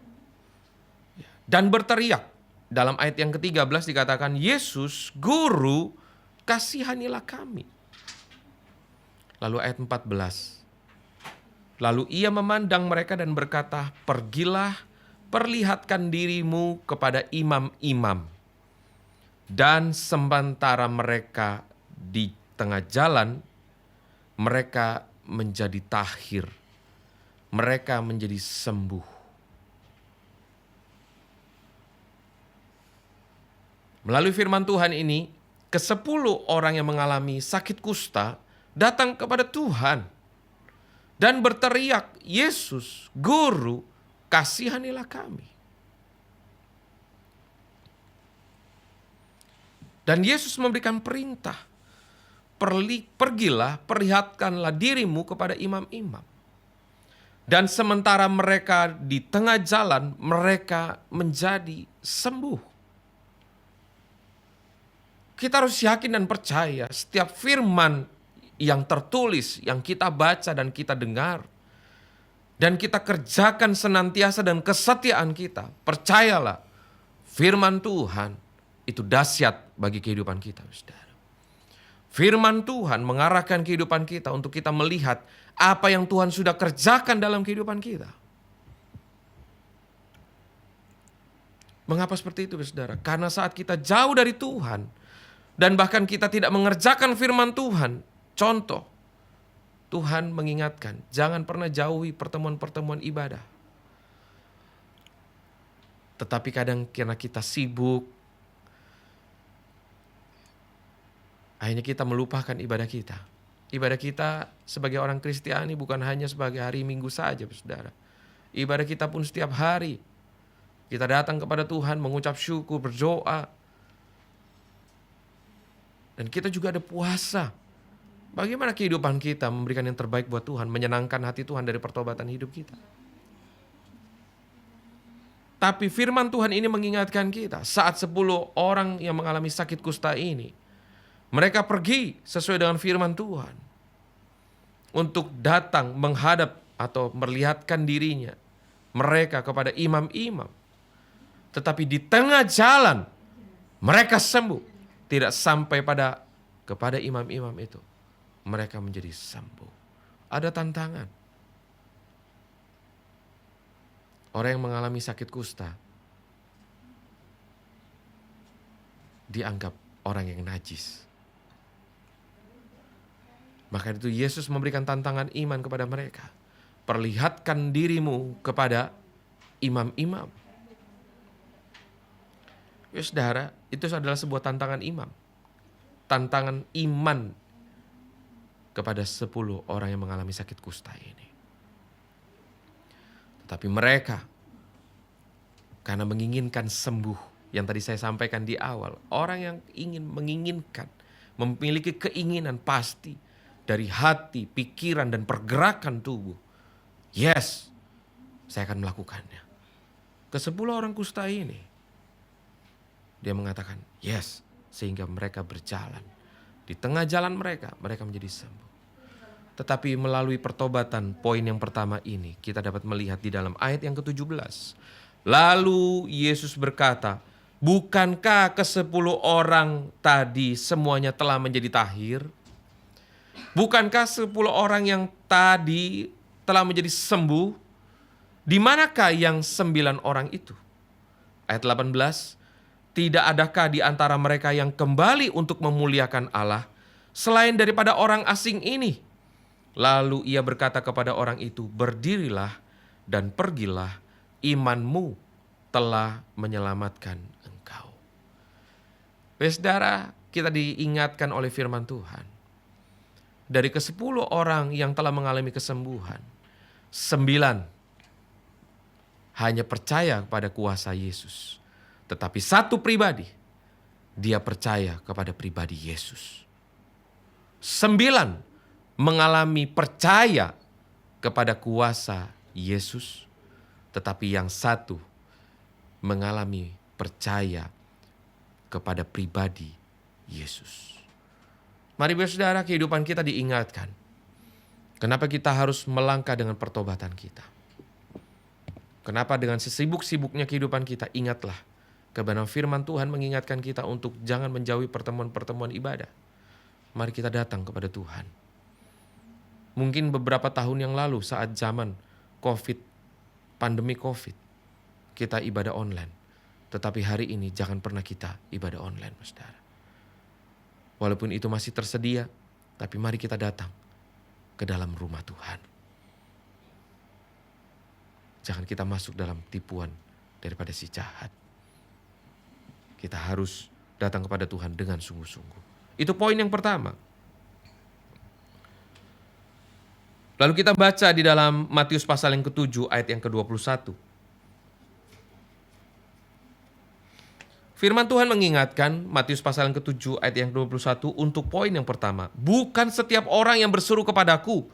dan berteriak. Dalam ayat yang ke-13 dikatakan, Yesus, Guru, kasihanilah kami. Lalu ayat 14. Lalu ia memandang mereka dan berkata, pergilah, perlihatkan dirimu kepada imam-imam. Dan sementara mereka di tengah jalan, mereka menjadi tahir. Mereka menjadi sembuh. Melalui firman Tuhan ini, ke-10 orang yang mengalami sakit kusta datang kepada Tuhan dan berteriak, Yesus, Guru, kasihanilah kami. Dan Yesus memberikan perintah, pergilah, perlihatkanlah dirimu kepada imam-imam. Dan sementara mereka di tengah jalan, mereka menjadi sembuh. Kita harus yakin dan percaya setiap firman yang tertulis, yang kita baca dan kita dengar, dan kita kerjakan senantiasa dan kesetiaan kita, percayalah firman Tuhan itu dahsyat bagi kehidupan kita, saudara. Firman Tuhan mengarahkan kehidupan kita untuk kita melihat apa yang Tuhan sudah kerjakan dalam kehidupan kita. Mengapa seperti itu, saudara? Karena saat kita jauh dari Tuhan dan bahkan kita tidak mengerjakan firman Tuhan, contoh, Tuhan mengingatkan, jangan pernah jauhi pertemuan-pertemuan ibadah. Tetapi kadang karena kita sibuk, akhirnya kita melupakan ibadah kita. Ibadah kita sebagai orang Kristiani bukan hanya sebagai hari Minggu saja, saudara. Ibadah kita pun setiap hari. Kita datang kepada Tuhan, mengucap syukur, berdoa. Dan kita juga ada puasa. Bagaimana kehidupan kita memberikan yang terbaik buat Tuhan, menyenangkan hati Tuhan dari pertobatan hidup kita. Tapi firman Tuhan ini mengingatkan kita, saat 10 orang yang mengalami sakit kusta ini, mereka pergi sesuai dengan firman Tuhan untuk datang menghadap atau melihatkan dirinya mereka kepada imam-imam. Tetapi di tengah jalan mereka sembuh. Tidak sampai kepada imam-imam itu. Mereka menjadi sembuh. Ada tantangan. Orang yang mengalami sakit kusta dianggap orang yang najis. Maka itu Yesus memberikan tantangan iman kepada mereka. Perlihatkan dirimu kepada imam-imam. Ya saudara, itu adalah sebuah tantangan imam. Tantangan iman kepada 10 orang yang mengalami sakit kusta ini. Tetapi mereka, karena menginginkan sembuh, yang tadi saya sampaikan di awal, orang yang menginginkan, memiliki keinginan pasti dari hati, pikiran, dan pergerakan tubuh. Yes, saya akan melakukannya. Ke-10 orang kusta ini, dia mengatakan yes, sehingga mereka berjalan. Di tengah jalan mereka menjadi sembuh. Tetapi melalui pertobatan, poin yang pertama ini, kita dapat melihat di dalam ayat yang ke-17. Lalu Yesus berkata, bukankah ke-10 orang tadi semuanya telah menjadi tahir? Bukankah 10 orang yang tadi telah menjadi sembuh? Di manakah yang 9 orang itu? Ayat 18. Tidak adakah di antara mereka yang kembali untuk memuliakan Allah selain daripada orang asing ini? Lalu ia berkata kepada orang itu, berdirilah dan pergilah, imanmu telah menyelamatkan engkau. Saudara, kita diingatkan oleh firman Tuhan. Dari ke-10 orang yang telah mengalami kesembuhan, 9 hanya percaya kepada kuasa Yesus. Tetapi 1 pribadi, dia percaya kepada pribadi Yesus. 9 mengalami percaya kepada kuasa Yesus. Tetapi yang 1 mengalami percaya kepada pribadi Yesus. Mari saudara, kehidupan kita diingatkan. Kenapa kita harus melangkah dengan pertobatan kita? Kenapa dengan sesibuk-sibuknya kehidupan kita, ingatlah kebenaran firman Tuhan mengingatkan kita untuk jangan menjauhi pertemuan-pertemuan ibadah. Mari kita datang kepada Tuhan. Mungkin beberapa tahun yang lalu saat zaman pandemi COVID, kita ibadah online. Tetapi hari ini jangan pernah kita ibadah online, saudara. Walaupun itu masih tersedia, tapi mari kita datang ke dalam rumah Tuhan. Jangan kita masuk dalam tipuan daripada si jahat. Kita harus datang kepada Tuhan dengan sungguh-sungguh. Itu poin yang pertama. Lalu kita baca di dalam Matius pasal yang ke-7 ayat yang ke-21. Firman Tuhan mengingatkan Matius pasal yang ke-7 ayat yang ke-21 untuk poin yang pertama. Bukan setiap orang yang berseru kepadaku,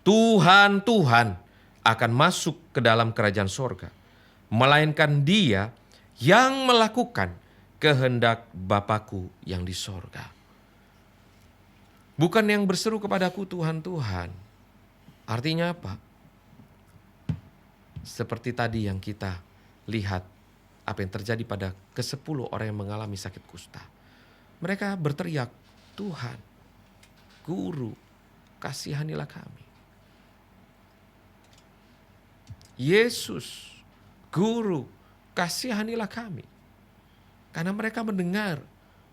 Tuhan, Tuhan, akan masuk ke dalam kerajaan sorga. Melainkan dia yang melakukan kehendak Bapakku yang di sorga. Bukan yang berseru kepadaku Tuhan, Tuhan. Artinya apa? Seperti tadi yang kita lihat apa yang terjadi pada ke-10 orang yang mengalami sakit kusta. Mereka berteriak, Tuhan, Guru, kasihanilah kami. Yesus, Guru, kasihanilah kami. Karena mereka mendengar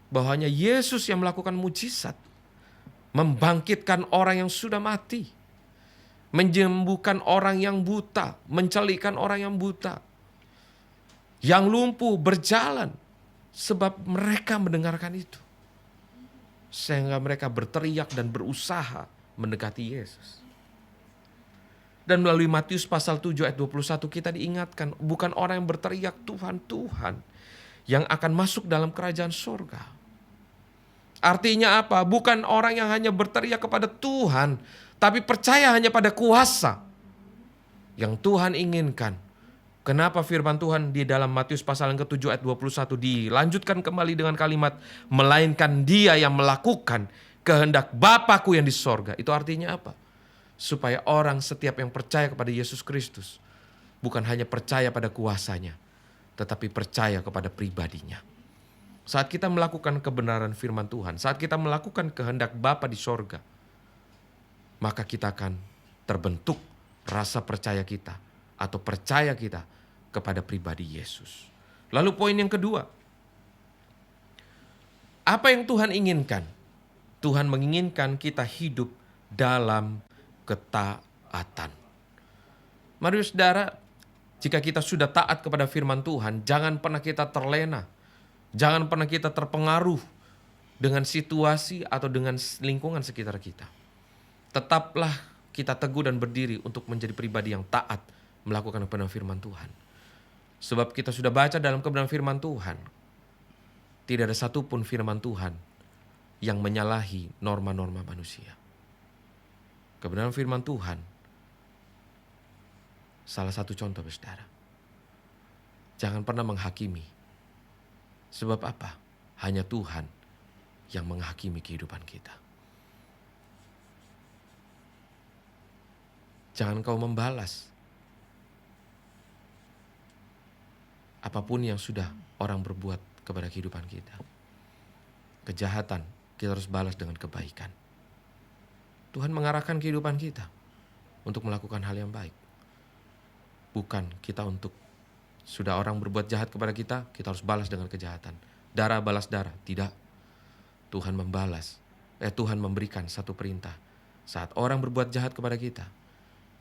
bahwanya Yesus yang melakukan mujizat, membangkitkan orang yang sudah mati, menyembuhkan orang yang buta, mencelikan orang yang buta, yang lumpuh berjalan, sebab mereka mendengarkan itu. Sehingga mereka berteriak dan berusaha mendekati Yesus. Dan melalui Matius pasal 7 ayat 21 kita diingatkan, bukan orang yang berteriak Tuhan, Tuhan yang akan masuk dalam kerajaan surga. Artinya apa? Bukan orang yang hanya berteriak kepada Tuhan, tapi percaya hanya pada kuasa yang Tuhan inginkan. Kenapa firman Tuhan di dalam Matius pasal yang ke-7 ayat 21 dilanjutkan kembali dengan kalimat, melainkan dia yang melakukan kehendak Bapa-Ku yang di sorga. Itu artinya apa? Supaya orang setiap yang percaya kepada Yesus Kristus bukan hanya percaya pada kuasanya, tetapi percaya kepada pribadinya. Saat kita melakukan kebenaran firman Tuhan, saat kita melakukan kehendak Bapa di sorga, maka kita akan terbentuk rasa percaya kita atau percaya kita kepada pribadi Yesus. Lalu poin yang kedua, apa yang Tuhan inginkan? Tuhan menginginkan kita hidup dalam ketaatan. Mari saudara, jika kita sudah taat kepada firman Tuhan, jangan pernah kita terlena. Jangan pernah kita terpengaruh dengan situasi atau dengan lingkungan sekitar kita. Tetaplah kita teguh dan berdiri untuk menjadi pribadi yang taat melakukan kebenaran firman Tuhan. Sebab kita sudah baca dalam kebenaran firman Tuhan, tidak ada satupun firman Tuhan yang menyalahi norma-norma manusia. Kebenaran firman Tuhan salah satu contoh, saudara. Jangan pernah menghakimi. Sebab apa? Hanya Tuhan yang menghakimi kehidupan kita. Jangan kau membalas apapun yang sudah orang berbuat kepada kehidupan kita. Kejahatan kita harus balas dengan kebaikan. Tuhan mengarahkan kehidupan kita untuk melakukan hal yang baik. Bukan kita untuk sudah orang berbuat jahat kepada kita, kita harus balas dengan kejahatan. Darah balas darah, tidak. Tuhan Tuhan memberikan satu perintah. Saat orang berbuat jahat kepada kita,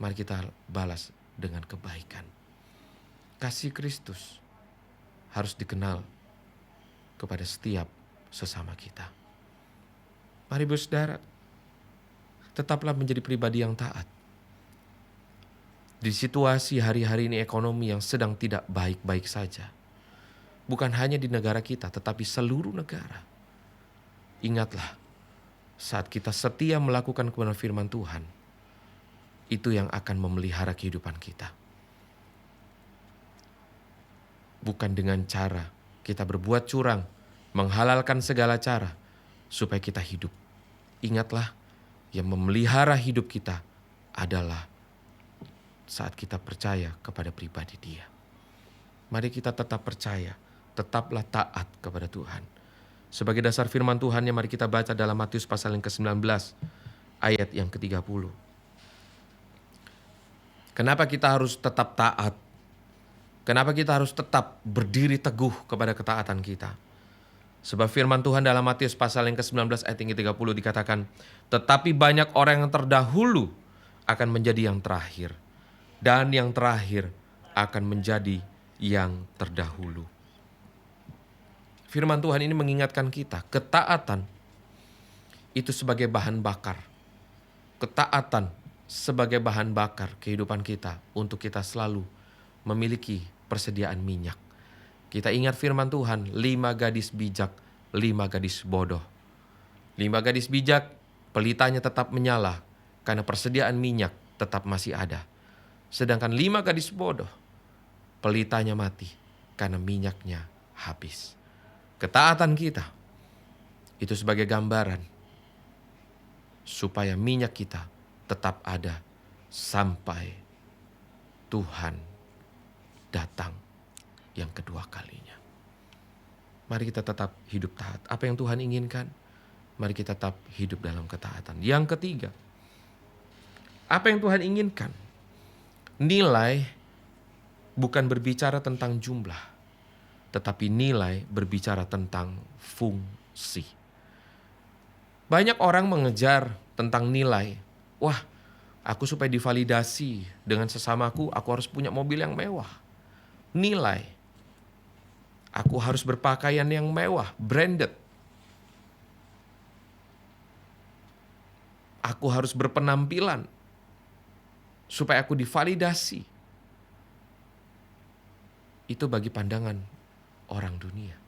mari kita balas dengan kebaikan. Kasih Kristus harus dikenal kepada setiap sesama kita. Mari saudara, tetaplah menjadi pribadi yang taat. Di situasi hari-hari ini ekonomi yang sedang tidak baik-baik saja. Bukan hanya di negara kita, tetapi seluruh negara. Ingatlah, saat kita setia melakukan kebenaran firman Tuhan, itu yang akan memelihara kehidupan kita. Bukan dengan cara kita berbuat curang, menghalalkan segala cara, supaya kita hidup. Ingatlah, yang memelihara hidup kita adalah saat kita percaya kepada pribadi Dia. Mari kita tetap percaya, tetaplah taat kepada Tuhan. Sebagai dasar firman Tuhan, mari kita baca dalam Matius pasal yang ke-19 ayat yang ke-30. Kenapa kita harus tetap taat? Kenapa kita harus tetap berdiri teguh kepada ketaatan kita? Sebab firman Tuhan dalam Matius pasal yang ke-19 ayat yang ke-30 dikatakan, tetapi banyak orang yang terdahulu akan menjadi yang terakhir, dan yang terakhir akan menjadi yang terdahulu. Firman Tuhan ini mengingatkan kita, ketaatan itu sebagai bahan bakar. Ketaatan sebagai bahan bakar kehidupan kita untuk kita selalu memiliki persediaan minyak. Kita ingat firman Tuhan, 5 gadis bijak, 5 gadis bodoh. 5 gadis bijak, pelitanya tetap menyala karena persediaan minyak tetap masih ada. Sedangkan 5 gadis bodoh, pelitanya mati karena minyaknya habis. Ketaatan kita itu sebagai gambaran supaya minyak kita tetap ada sampai Tuhan datang yang kedua kalinya. Mari kita tetap hidup taat. Apa yang Tuhan inginkan, mari kita tetap hidup dalam ketaatan. Yang ketiga, apa yang Tuhan inginkan? Nilai bukan berbicara tentang jumlah, tetapi nilai berbicara tentang fungsi. Banyak orang mengejar tentang nilai. Wah, aku supaya divalidasi dengan sesamaku, aku harus punya mobil yang mewah. Nilai, aku harus berpakaian yang mewah, branded. Aku harus berpenampilan supaya aku divalidasi. Itu bagi pandangan orang dunia.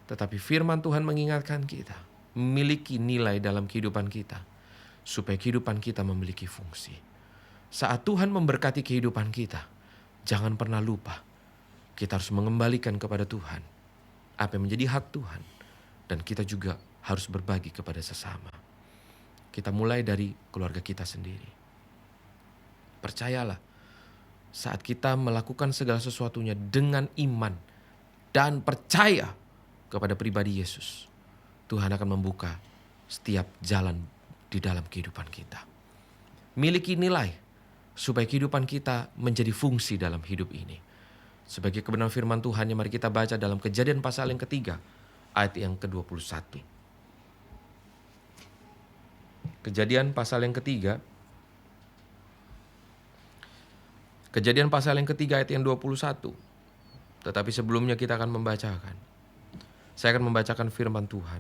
Tetapi firman Tuhan mengingatkan kita, memiliki nilai dalam kehidupan kita, supaya kehidupan kita memiliki fungsi. Saat Tuhan memberkati kehidupan kita, jangan pernah lupa, kita harus mengembalikan kepada Tuhan apa yang menjadi hak Tuhan. Dan kita juga harus berbagi kepada sesama. Kita mulai dari keluarga kita sendiri. Percayalah, saat kita melakukan segala sesuatunya dengan iman dan percaya kepada pribadi Yesus, Tuhan akan membuka setiap jalan di dalam kehidupan kita. Miliki nilai supaya kehidupan kita menjadi fungsi dalam hidup ini. Sebagai kebenaran firman Tuhan, mari kita baca dalam Kejadian pasal yang ketiga, ayat yang ke-21. Kejadian pasal yang ketiga, Kejadian pasal yang ketiga ayat yang 21. Tetapi sebelumnya kita akan membacakan. Saya akan membacakan firman Tuhan.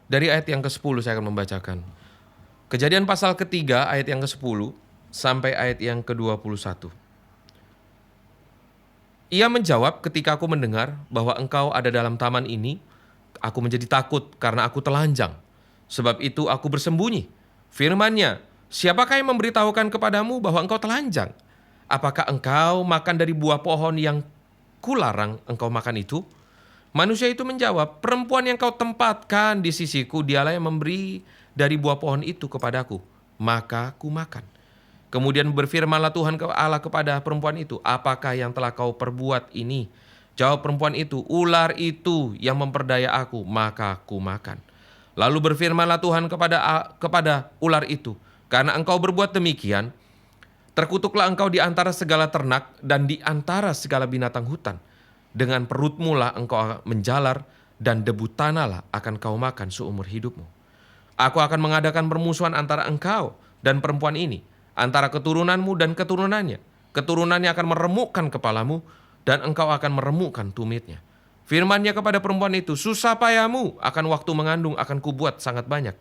Dari ayat yang ke-10 saya akan membacakan. Kejadian pasal ketiga ayat yang ke-10 sampai ayat yang ke-21. Ia menjawab, ketika aku mendengar bahwa engkau ada dalam taman ini, aku menjadi takut karena aku telanjang. Sebab itu aku bersembunyi. Firman-Nya, siapakah yang memberitahukan kepadamu bahwa engkau telanjang? Apakah engkau makan dari buah pohon yang kularang engkau makan itu? Manusia itu menjawab, perempuan yang kau tempatkan di sisiku, dialah yang memberi dari buah pohon itu kepadaku. Maka ku makan. Kemudian berfirmanlah Tuhan Allah kepada perempuan itu, apakah yang telah kau perbuat ini? Jawab perempuan itu, ular itu yang memperdaya aku, maka ku makan. Lalu berfirmanlah Tuhan kepada ular itu, karena engkau berbuat demikian, terkutuklah engkau di antara segala ternak dan di antara segala binatang hutan. Dengan perutmu lah engkau menjalar, dan debu tanahlah akan kau makan seumur hidupmu. Aku akan mengadakan permusuhan antara engkau dan perempuan ini, antara keturunanmu dan keturunannya. Keturunannya akan meremukkan kepalamu, dan engkau akan meremukkan tumitnya. Firman-Nya kepada perempuan itu, susah payahmu akan waktu mengandung akan kubuat sangat banyak.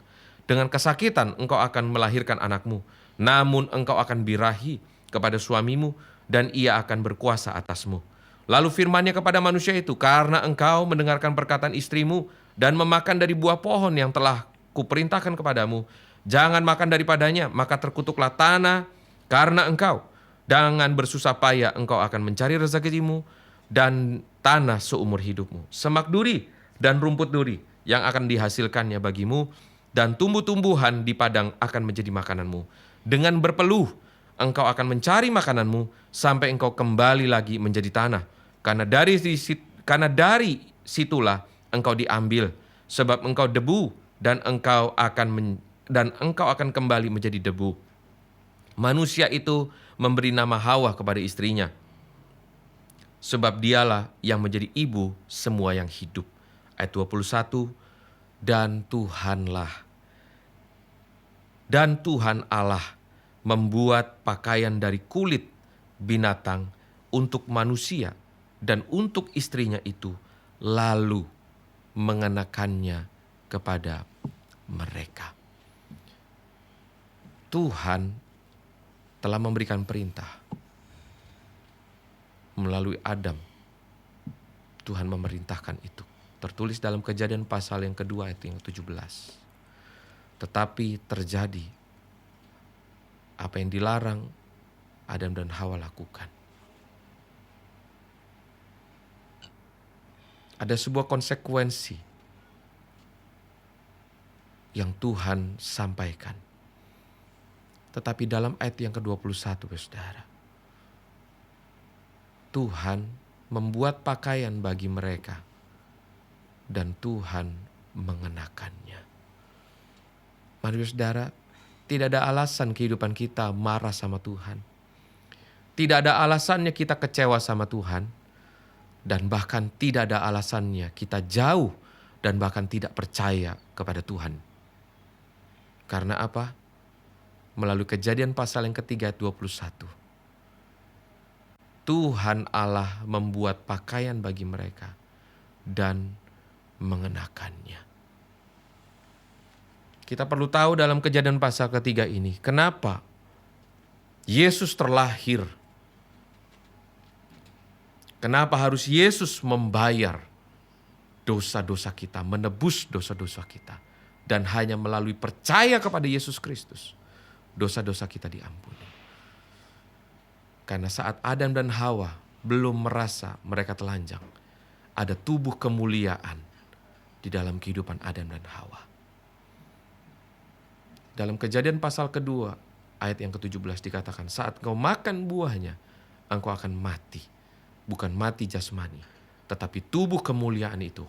Dengan kesakitan engkau akan melahirkan anakmu. Namun engkau akan birahi kepada suamimu, dan ia akan berkuasa atasmu. Lalu firman-Nya kepada manusia itu, karena engkau mendengarkan perkataan istrimu dan memakan dari buah pohon yang telah kuperintahkan kepadamu, jangan makan daripadanya, maka terkutuklah tanah karena engkau. Dengan bersusah payah engkau akan mencari rezekimu dan tanah seumur hidupmu. Semak duri dan rumput duri yang akan dihasilkannya bagimu, dan tumbuh-tumbuhan di padang akan menjadi makananmu. Dengan berpeluh engkau akan mencari makananmu sampai engkau kembali lagi menjadi tanah. Karena dari situlah engkau diambil, sebab engkau debu dan engkau akan kembali menjadi debu. Manusia itu memberi nama Hawa kepada istrinya, sebab dialah yang menjadi ibu semua yang hidup. Ayat 21, dan Tuhan Allah membuat pakaian dari kulit binatang untuk manusia dan untuk istrinya itu, lalu mengenakannya kepada mereka. Tuhan telah memberikan perintah melalui Adam. Tuhan memerintahkan itu. Tertulis dalam Kejadian pasal yang kedua ayat yang 17. Tetapi terjadi apa yang dilarang Adam dan Hawa lakukan. Ada sebuah konsekuensi yang Tuhan sampaikan. Tetapi dalam ayat yang ke-21, saudara, Tuhan membuat pakaian bagi mereka dan Tuhan mengenakannya. Mari saudara, tidak ada alasan kehidupan kita marah sama Tuhan. Tidak ada alasannya kita kecewa sama Tuhan. Dan bahkan tidak ada alasannya kita jauh dan bahkan tidak percaya kepada Tuhan. Karena apa? Melalui Kejadian pasal yang ketiga ayat 21. Tuhan Allah membuat pakaian bagi mereka dan mengenakannya. Kita perlu tahu dalam Kejadian pasal ketiga ini, kenapa Yesus terlahir. Kenapa harus Yesus membayar dosa-dosa kita, menebus dosa-dosa kita. Dan hanya melalui percaya kepada Yesus Kristus, dosa-dosa kita diampuni. Karena saat Adam dan Hawa belum merasa mereka telanjang, ada tubuh kemuliaan di dalam kehidupan Adam dan Hawa. Dalam Kejadian pasal kedua, ayat yang ke-17 dikatakan, saat kau makan buahnya, engkau akan mati. Bukan mati jasmani, tetapi tubuh kemuliaan itu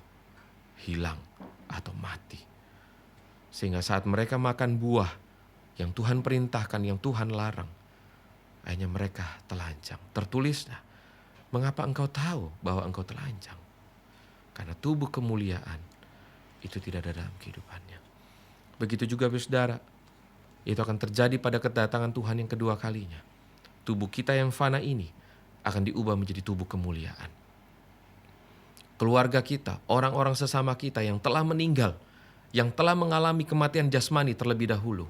hilang atau mati. Sehingga saat mereka makan buah yang Tuhan perintahkan, yang Tuhan larang, akhirnya mereka telanjang. Tertulislah, mengapa engkau tahu bahwa engkau telanjang? Karena tubuh kemuliaan itu tidak ada dalam kehidupannya. Begitu juga saudara, itu akan terjadi pada kedatangan Tuhan yang kedua kalinya. Tubuh kita yang fana ini akan diubah menjadi tubuh kemuliaan. Keluarga kita, orang-orang sesama kita yang telah meninggal, yang telah mengalami kematian jasmani terlebih dahulu,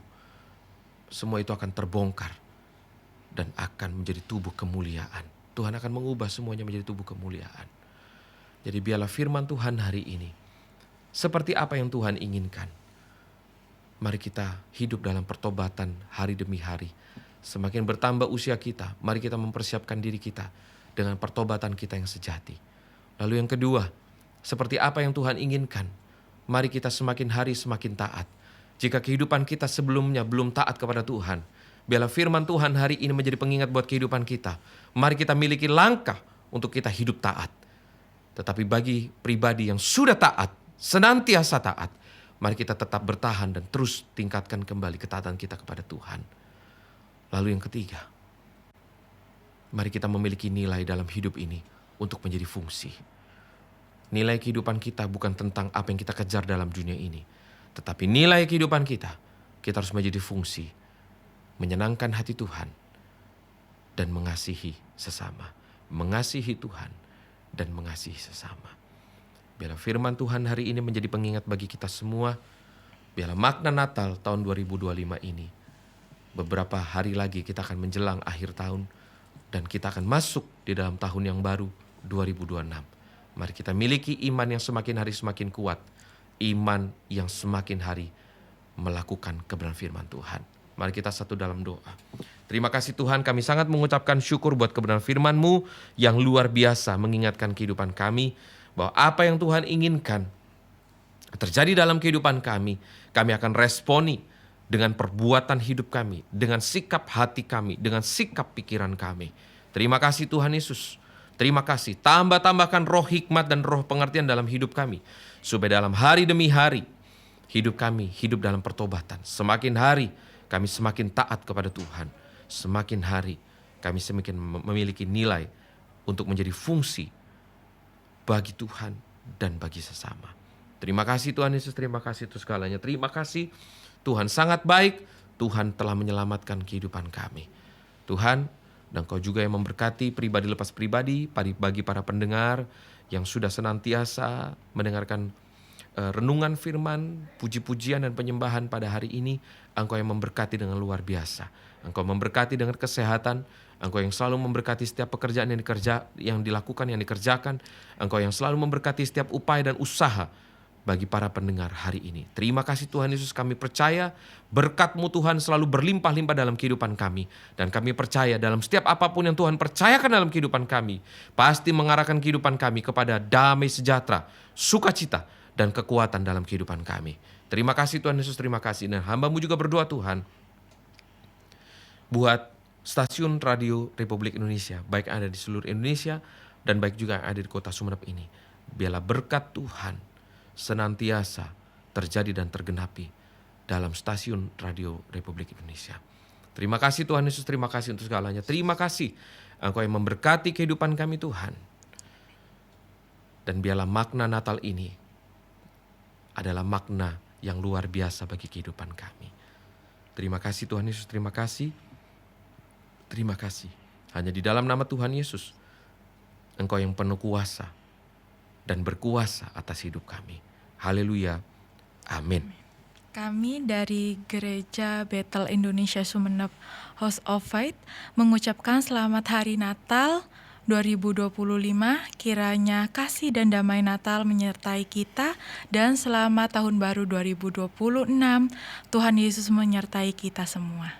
semua itu akan terbongkar dan akan menjadi tubuh kemuliaan. Tuhan akan mengubah semuanya menjadi tubuh kemuliaan. Jadi biarlah firman Tuhan hari ini seperti apa yang Tuhan inginkan. Mari kita hidup dalam pertobatan hari demi hari. Semakin bertambah usia kita, mari kita mempersiapkan diri kita dengan pertobatan kita yang sejati. Lalu yang kedua, seperti apa yang Tuhan inginkan, mari kita semakin hari semakin taat. Jika kehidupan kita sebelumnya belum taat kepada Tuhan, biarlah firman Tuhan hari ini menjadi pengingat buat kehidupan kita. Mari kita miliki langkah untuk kita hidup taat. Tetapi bagi pribadi yang sudah taat, senantiasa taat, mari kita tetap bertahan dan terus tingkatkan kembali ketaatan kita kepada Tuhan. Lalu yang ketiga, mari kita memiliki nilai dalam hidup ini untuk menjadi fungsi. Nilai kehidupan kita bukan tentang apa yang kita kejar dalam dunia ini. Tetapi nilai kehidupan kita harus menjadi fungsi. Menyenangkan hati Tuhan dan mengasihi sesama. Mengasihi Tuhan dan mengasihi sesama. Biarlah firman Tuhan hari ini menjadi pengingat bagi kita semua. Biarlah makna Natal tahun 2025 ini, beberapa hari lagi kita akan menjelang akhir tahun dan kita akan masuk di dalam tahun yang baru 2026. Mari kita miliki iman yang semakin hari semakin kuat. Iman yang semakin hari melakukan kebenaran firman Tuhan. Mari kita satu dalam doa. Terima kasih Tuhan, kami sangat mengucapkan syukur buat kebenaran firman-Mu yang luar biasa mengingatkan kehidupan kami bahwa apa yang Tuhan inginkan terjadi dalam kehidupan kami akan responi dengan perbuatan hidup kami, dengan sikap hati kami, dengan sikap pikiran kami. Terima kasih Tuhan Yesus. Terima kasih. Tambahkan roh hikmat dan roh pengertian dalam hidup kami. Supaya dalam hari demi hari, hidup kami hidup dalam pertobatan. Semakin hari kami semakin taat kepada Tuhan. Semakin hari kami semakin memiliki nilai untuk menjadi fungsi bagi Tuhan dan bagi sesama. Terima kasih Tuhan Yesus, terima kasih untuk segalanya. Terima kasih Tuhan sangat baik, Tuhan telah menyelamatkan kehidupan kami. Tuhan, dan Kau juga yang memberkati pribadi lepas pribadi, bagi para pendengar yang sudah senantiasa mendengarkan renungan firman, puji-pujian dan penyembahan pada hari ini. Engkau yang memberkati dengan luar biasa. Engkau memberkati dengan kesehatan, Engkau yang selalu memberkati setiap pekerjaan yang dikerjakan. Engkau yang selalu memberkati setiap upaya dan usaha bagi para pendengar hari ini. Terima kasih Tuhan Yesus, kami percaya berkat-Mu Tuhan selalu berlimpah-limpah dalam kehidupan kami. Dan kami percaya dalam setiap apapun yang Tuhan percayakan dalam kehidupan kami, pasti mengarahkan kehidupan kami kepada damai sejahtera, sukacita, dan kekuatan dalam kehidupan kami. Terima kasih Tuhan Yesus, terima kasih. Dan hamba-Mu juga berdoa Tuhan, buat stasiun radio Republik Indonesia, baik yang ada di seluruh Indonesia dan baik juga yang ada di kota Sumeneb ini. Biarlah berkat Tuhan senantiasa terjadi dan tergenapi dalam stasiun radio Republik Indonesia. Terima kasih Tuhan Yesus, terima kasih untuk segalanya. Terima kasih Engkau yang memberkati kehidupan kami Tuhan. Dan biarlah makna Natal ini adalah makna yang luar biasa bagi kehidupan kami. Terima kasih Tuhan Yesus, terima kasih. Terima kasih. Hanya di dalam nama Tuhan Yesus, Engkau yang penuh kuasa dan berkuasa atas hidup kami. Haleluya. Amin. Kami dari Gereja Bethel Indonesia Sumeneb House of Faith mengucapkan selamat Hari Natal 2025, kiranya kasih dan damai Natal menyertai kita, dan selamat Tahun Baru 2026. Tuhan Yesus menyertai kita semua.